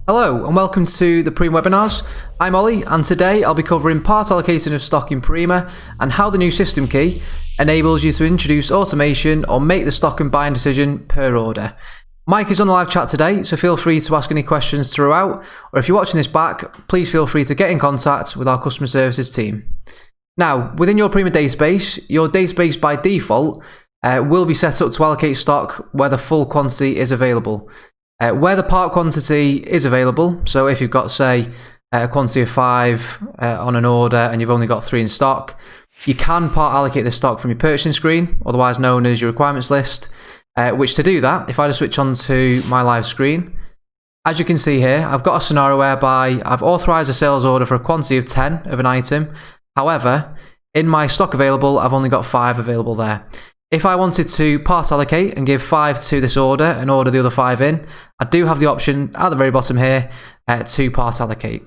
Hello and welcome to the Prima webinars. I'm Ollie and today I'll be covering part allocating of stock in Prima and how the new system key enables you to introduce automation or make the stock and buying decision per order. Mike is on the live chat today, so feel free to ask any questions throughout, or if you're watching this back, please feel free to get in contact with our customer services team. Now, within your Prima database, your database by default will be set up to allocate stock where the full quantity is available. Where the part quantity is available, so if you've got, say, a quantity of 5 on an order and you've only got 3 in stock, you can part allocate the stock from your purchasing screen, otherwise known as your requirements list, which to do that, if I just switch on to my live screen, as you can see here, I've got a scenario whereby I've authorised a sales order for a quantity of 10 of an item. However, in my stock available, I've only got 5 available there. If I wanted to part allocate and give 5 to this order and order the other 5 in, I do have the option at the very bottom here to part allocate.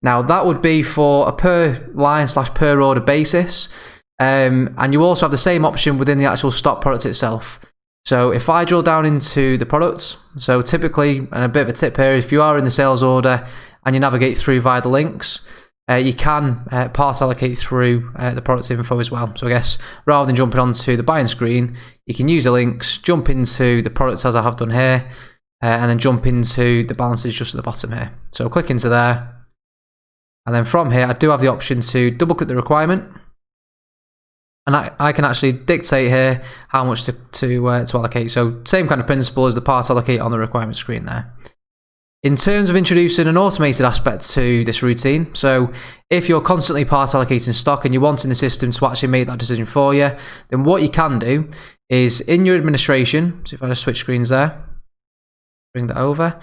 Now that would be for a per line / per order basis, and you also have the same option within the actual stock product itself. So if I drill down into the products, so typically, and a bit of a tip here, if you are in the sales order and you navigate through via the links, you can part allocate through the product info as well. So I guess rather than jumping onto the buying screen, you can use the links, jump into the products as I have done here, and then jump into the balances just at the bottom here. So click into there, and then from here I do have the option to double click the requirement, and I can actually dictate here how much to allocate. So same kind of principle as the part allocate on the requirement screen there. In terms of introducing an automated aspect to this routine, so if you're constantly part allocating stock and you're wanting the system to actually make that decision for you, then what you can do is in your administration, so if I just switch screens there, bring that over,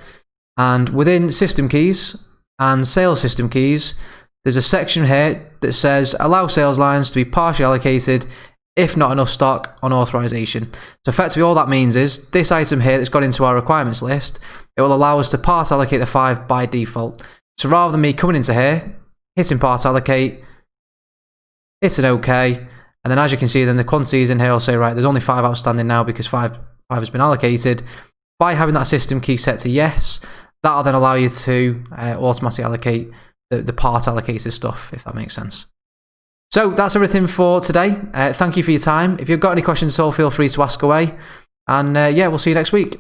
and within system keys and sales system keys, there's a section here that says allow sales lines to be partially allocated if not enough stock on authorization. So effectively all that means is this item here that's gone into our requirements list, it will allow us to part allocate the 5 by default. So rather than me coming into here, hitting part allocate, hitting OK, and then as you can see then the quantities in here will say, right, there's only 5 outstanding now because 5 has been allocated. By having that system key set to yes, that'll then allow you to automatically allocate the part allocated stuff, if that makes sense. So that's everything for today. Thank you for your time. If you've got any questions at all, feel free to ask away. And yeah, we'll see you next week.